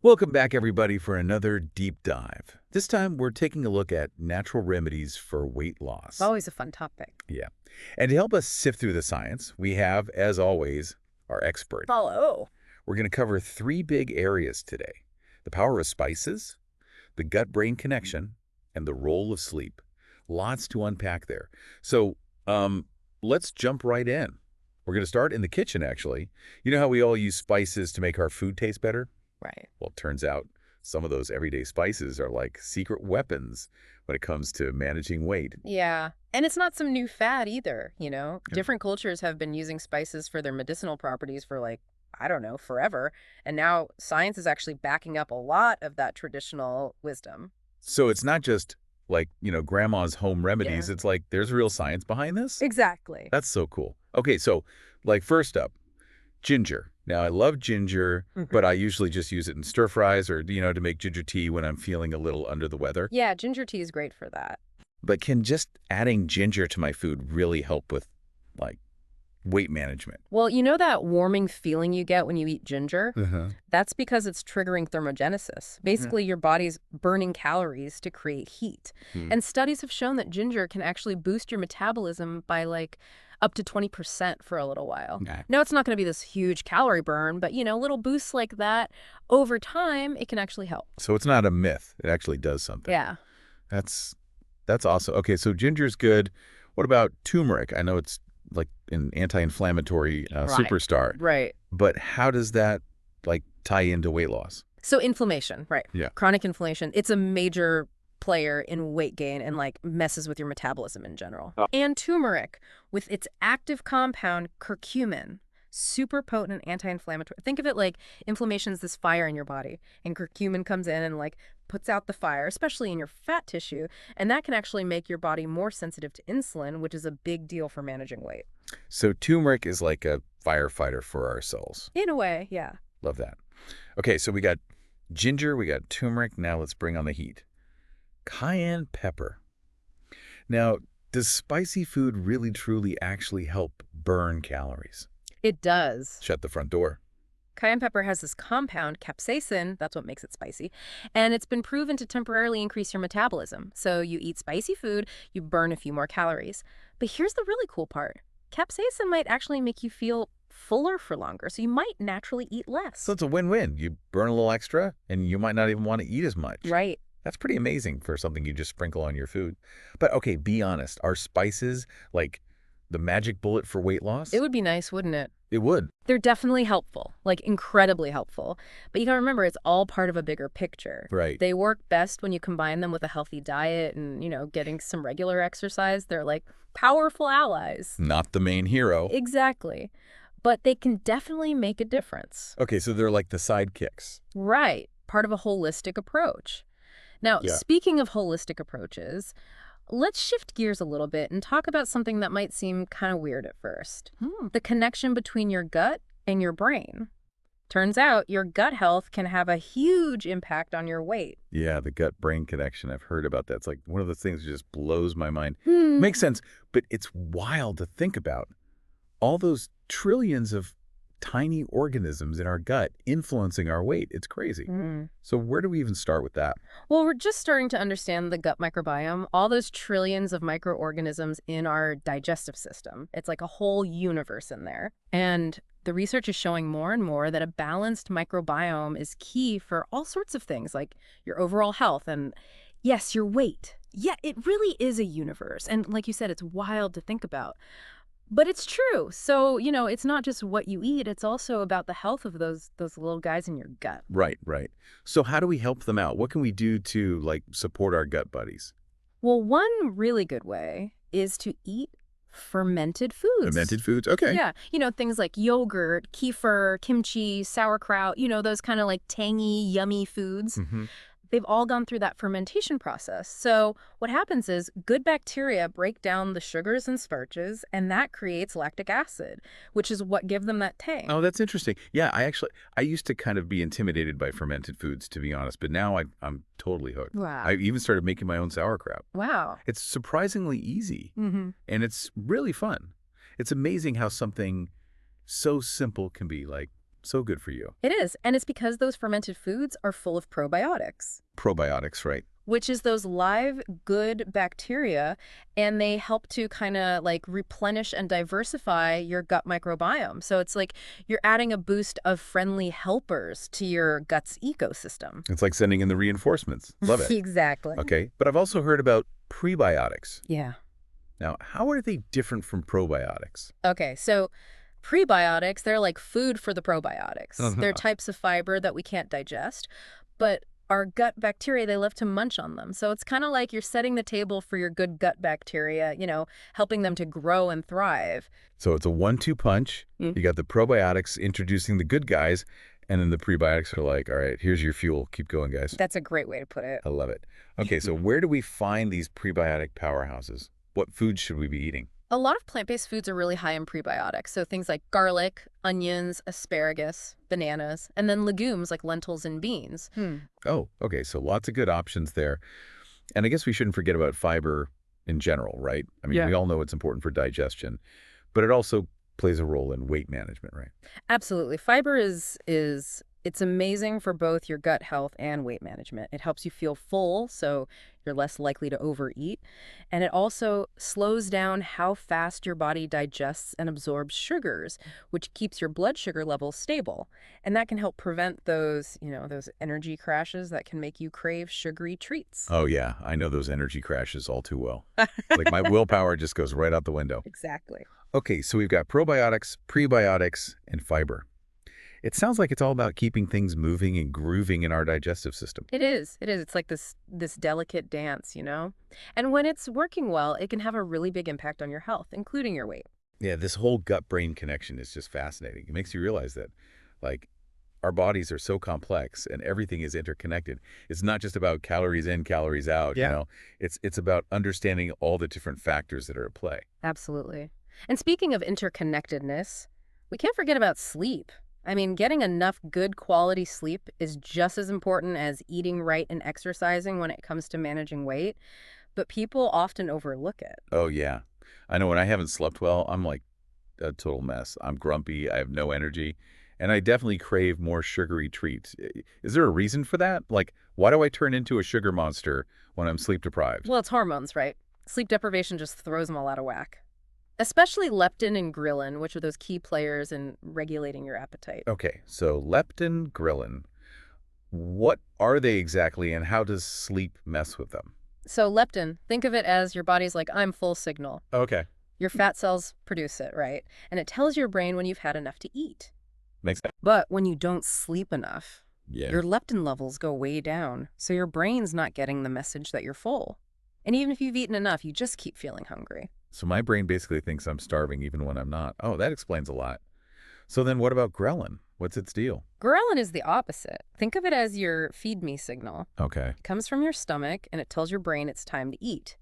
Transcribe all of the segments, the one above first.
Welcome back, everybody, for another deep dive. This time, we're taking a look at natural remedies for weight loss. Always a fun topic. Yeah. And to help us sift through the science, we have, as always, our expert. Follow. We're going to cover three big areas today: the power of spices, the gut-brain connection, and the role of sleep. Lots to unpack there. So, let's jump right in. We're going to start in the kitchen, actually. You know how we all use spices to make our food taste better? Right. Well, it turns out some of those everyday spices are like secret weapons when it comes to managing weight. Yeah. And it's not some new fad either, Yeah. Different cultures have been using spices for their medicinal properties for I don't know, forever. And now science is actually backing up a lot of that traditional wisdom. So it's not just like, grandma's home Yeah. remedies. It's like there's real science behind this. Exactly. That's so cool. Okay, so like first up, ginger. Now, I love ginger, but I usually just use it in stir fries or, to make ginger tea when I'm feeling a little under the weather. Yeah, ginger tea is great for that. But can just adding ginger to my food really help with, like, weight management? Well, you know that warming feeling you get when you eat ginger? Uh-huh. That's because it's triggering thermogenesis. Basically, your body's burning calories to create heat. Hmm. And studies have shown that ginger can actually boost your metabolism by up to 20% for a little while. Okay. Now, it's not going to be this huge calorie burn, but little boosts like that over time, it can actually help. So it's not a myth. It actually does something. Yeah. That's awesome. Okay, so ginger's good. What about turmeric? I know it's like an anti-inflammatory Right. superstar, Right. but how does that like tie into weight loss? So inflammation, right. Yeah. Chronic inflammation, it's a major player in weight gain and messes with your metabolism in general. Oh. And turmeric, with its active compound curcumin, super potent anti-inflammatory. Think of it like inflammation's this fire in your body, and curcumin comes in and puts out the fire, especially in your fat tissue, and that can actually make your body more sensitive to insulin, which is a big deal for managing weight. So turmeric is like a firefighter for our cells. In a way, yeah. Love that. Okay, so we got ginger, we got turmeric. Now let's bring on the heat. Cayenne pepper. Now, does spicy food really truly actually help burn calories? It does. Shut the front door. Cayenne pepper has this compound, capsaicin, that's what makes it spicy, and it's been proven to temporarily increase your metabolism. So you eat spicy food, you burn a few more calories. But here's the really cool part. Capsaicin might actually make you feel fuller for longer, so you might naturally eat less. So it's a win-win. You burn a little extra, and you might not even want to eat as much. Right. That's pretty amazing for something you just sprinkle on your food. But okay, be honest. Are spices like the magic bullet for weight loss? It would be nice, wouldn't it? It would. They're definitely helpful, incredibly helpful. But you gotta remember, it's all part of a bigger picture. Right. They work best when you combine them with a healthy diet and, getting some regular exercise. They're powerful allies. Not the main hero. Exactly. But they can definitely make a difference. Okay, so they're like the sidekicks. Right. Part of a holistic approach. Now, Yeah. speaking of holistic approaches, let's shift gears a little bit and talk about something that might seem kind of weird at first. The connection between your gut and your brain. Turns out your gut health can have a huge impact on your weight. Yeah, the gut-brain connection. I've heard about that. It's like one of the things that just blows my mind. Makes sense, but it's wild to think about. All those trillions of tiny organisms in our gut influencing our weight. It's crazy. So where do we even start with that? Well, we're just starting to understand the gut microbiome, all those trillions of microorganisms in our digestive system. It's like a whole universe in there. And the research is showing more and more that a balanced microbiome is key for all sorts of things, like your overall health and, yes, your weight. Yeah, it really is a universe. And like you said, it's wild to think about. But it's true. So, it's not just what you eat. It's also about the health of those little guys in your gut. Right, right. So how do we help them out? What can we do to, support our gut buddies? Well, one really good way is to eat fermented foods. Fermented foods? Okay. Yeah. Things like yogurt, kefir, kimchi, sauerkraut, those kind of tangy, yummy foods. They've all gone through that fermentation process. So what happens is good bacteria break down the sugars and starches, and that creates lactic acid, which is what give them that tang. Oh, that's interesting. Yeah, I used to kind of be intimidated by fermented foods, to be honest, but now I'm totally hooked. Wow. I even started making my own sauerkraut. Wow. It's surprisingly easy, and it's really fun. It's amazing how something so simple can be, So good for you. It is, and it's because those fermented foods are full of probiotics, Probiotics, right? which is those live, good bacteria, and they help to kind of like replenish and diversify your gut microbiome. So it's like you're adding a boost of friendly helpers to your gut's ecosystem. It's like sending in the reinforcements. Love it. Exactly. Okay, but I've also heard about prebiotics. Yeah. Now, how are they different from probiotics? Okay, so prebiotics, they're like food for the probiotics. They're types of fiber that we can't digest, but our gut bacteria, they love to munch on them. So it's kind of like you're setting the table for your good gut bacteria, helping them to grow and thrive. So it's a 1-2 punch. Mm. You got the probiotics introducing the good guys, and then the prebiotics are like, all right, here's your fuel. Keep going, guys. That's a great way to put it. I love it. Okay, so where do we find these prebiotic powerhouses? What foods should we be eating? A lot of plant-based foods are really high in prebiotics, so things like garlic, onions, asparagus, bananas, and then legumes like lentils and beans. Oh, okay, so lots of good options there. And I guess we shouldn't forget about fiber in general, right? I mean, Yeah. we all know it's important for digestion, but it also plays a role in weight management, right? Absolutely. Fiber it's amazing for both your gut health and weight management. It helps you feel full, so you're less likely to overeat. And it also slows down how fast your body digests and absorbs sugars, which keeps your blood sugar levels stable. And that can help prevent those energy crashes that can make you crave sugary treats. Oh, yeah, I know those energy crashes all too well. Like my willpower just goes right out the window. Exactly. Okay, so we've got probiotics, prebiotics, and fiber. It sounds like it's all about keeping things moving and grooving in our digestive system. It is. It is. It's like this delicate dance, And when it's working well, it can have a really big impact on your health, including your weight. Yeah, this whole gut-brain connection is just fascinating. It makes you realize that, like, our bodies are so complex and everything is interconnected. It's not just about calories in, calories out, Yeah. It's about understanding all the different factors that are at play. Absolutely. And speaking of interconnectedness, we can't forget about sleep. I mean, getting enough good quality sleep is just as important as eating right and exercising when it comes to managing weight, but people often overlook it. Oh, yeah. I know when I haven't slept well, I'm like a total mess. I'm grumpy, I have no energy, and I definitely crave more sugary treats. Is there a reason for that? Like, why do I turn into a sugar monster when I'm sleep deprived? Well, it's hormones, right? Sleep deprivation just throws them all out of whack. Especially leptin and ghrelin, which are those key players in regulating your appetite. Okay, so leptin, ghrelin. What are they exactly, and how does sleep mess with them? So leptin, think of it as your body's like, I'm full signal. Okay, Your fat cells produce it, right? And it tells your brain when you've had enough to eat. makes sense. But when you don't sleep enough, Yeah. your leptin levels go way down. So your brain's not getting the message that you're full. And even if you've eaten enough, you just keep feeling hungry. So my brain basically thinks I'm starving even when I'm not. Oh, that explains a lot. So then what about ghrelin? What's its deal? Ghrelin is the opposite. Think of it as your feed me signal. Okay. It comes from your stomach and it tells your brain it's time to eat.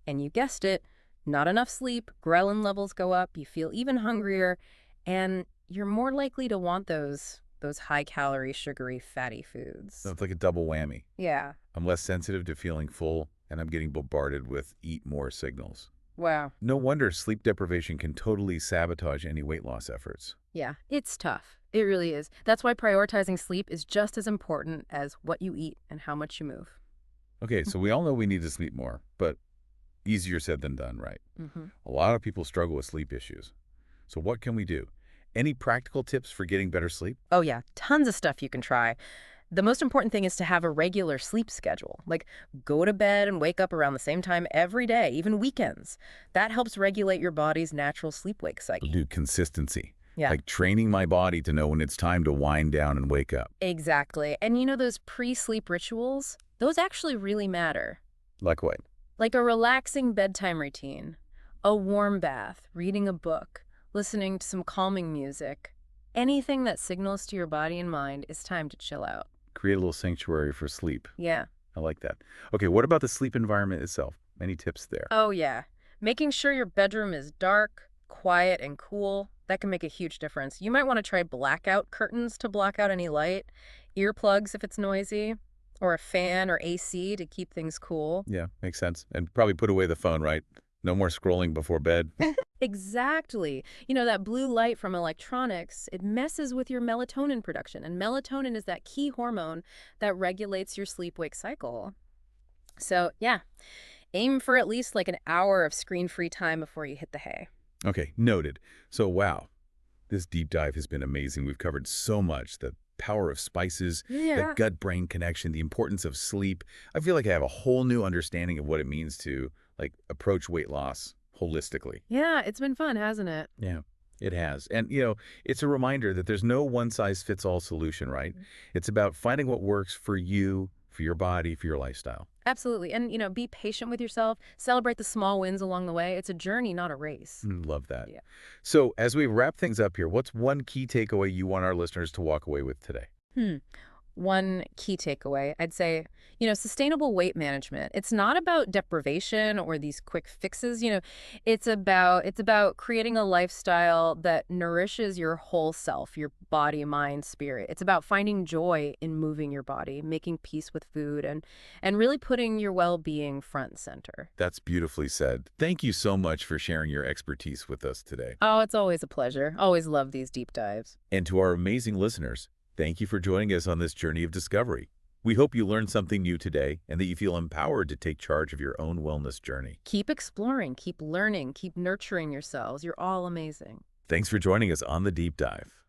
And you guessed it, not enough sleep, ghrelin levels go up, you feel even hungrier, and you're more likely to want those high-calorie, sugary, fatty foods. So it's like a double whammy. Yeah. I'm less sensitive to feeling full, and I'm getting bombarded with eat more signals. Wow. No wonder sleep deprivation can totally sabotage any weight loss efforts. Yeah, it's tough. It really is. That's why prioritizing sleep is just as important as what you eat and how much you move. Okay, so we all know we need to sleep more, but easier said than done, right? Mm-hmm. A lot of people struggle with sleep issues. So what can we do? Any practical tips for getting better sleep? Oh, yeah, tons of stuff you can try. The most important thing is to have a regular sleep schedule. Like, go to bed and wake up around the same time every day, even weekends. That helps regulate your body's natural sleep-wake cycle. Do consistency. Yeah. Like training my body to know when it's time to wind down and wake up. Exactly. And those pre-sleep rituals, those actually really matter. Like what? Like a relaxing bedtime routine, a warm bath, reading a book, listening to some calming music. Anything that signals to your body and mind it's time to chill out. Create a little sanctuary for sleep. Yeah. I like that. Okay, what about the sleep environment itself? Any tips there? Oh, yeah. Making sure your bedroom is dark, quiet, and cool. That can make a huge difference. You might want to try blackout curtains to block out any light, earplugs if it's noisy, or a fan or AC to keep things cool. Yeah, makes sense. And probably put away the phone, right? No more scrolling before bed. Exactly. That blue light from electronics, it messes with your melatonin production. And melatonin is that key hormone that regulates your sleep-wake cycle. So, yeah, aim for at least like an hour of screen-free time before you hit the hay. Okay, noted. So, wow, this deep dive has been amazing. We've covered so much: the power of spices, the Yeah. gut-brain connection, the importance of sleep. I feel like I have a whole new understanding of what it means to approach weight loss holistically. Yeah, it's been fun, hasn't it? Yeah, it has. And it's a reminder that there's no one-size-fits-all solution, right? It's about finding what works for you, for your body, for your lifestyle. Absolutely. And, be patient with yourself. Celebrate the small wins along the way. It's a journey, not a race. Love that. Yeah. So, as we wrap things up here, what's one key takeaway you want our listeners to walk away with today? Hmm. One key takeaway, I'd say, sustainable weight management. It's not about deprivation or these quick fixes. It's about creating a lifestyle that nourishes your whole self, your body, mind, spirit. It's about finding joy in moving your body, making peace with food, and really putting your well-being front and center. That's beautifully said. Thank you so much for sharing your expertise with us today. Oh, it's always a pleasure. Always love these deep dives. And to our amazing listeners, thank you for joining us on this journey of discovery. We hope you learned something new today and that you feel empowered to take charge of your own wellness journey. Keep exploring, keep learning, keep nurturing yourselves. You're all amazing. Thanks for joining us on The Deep Dive.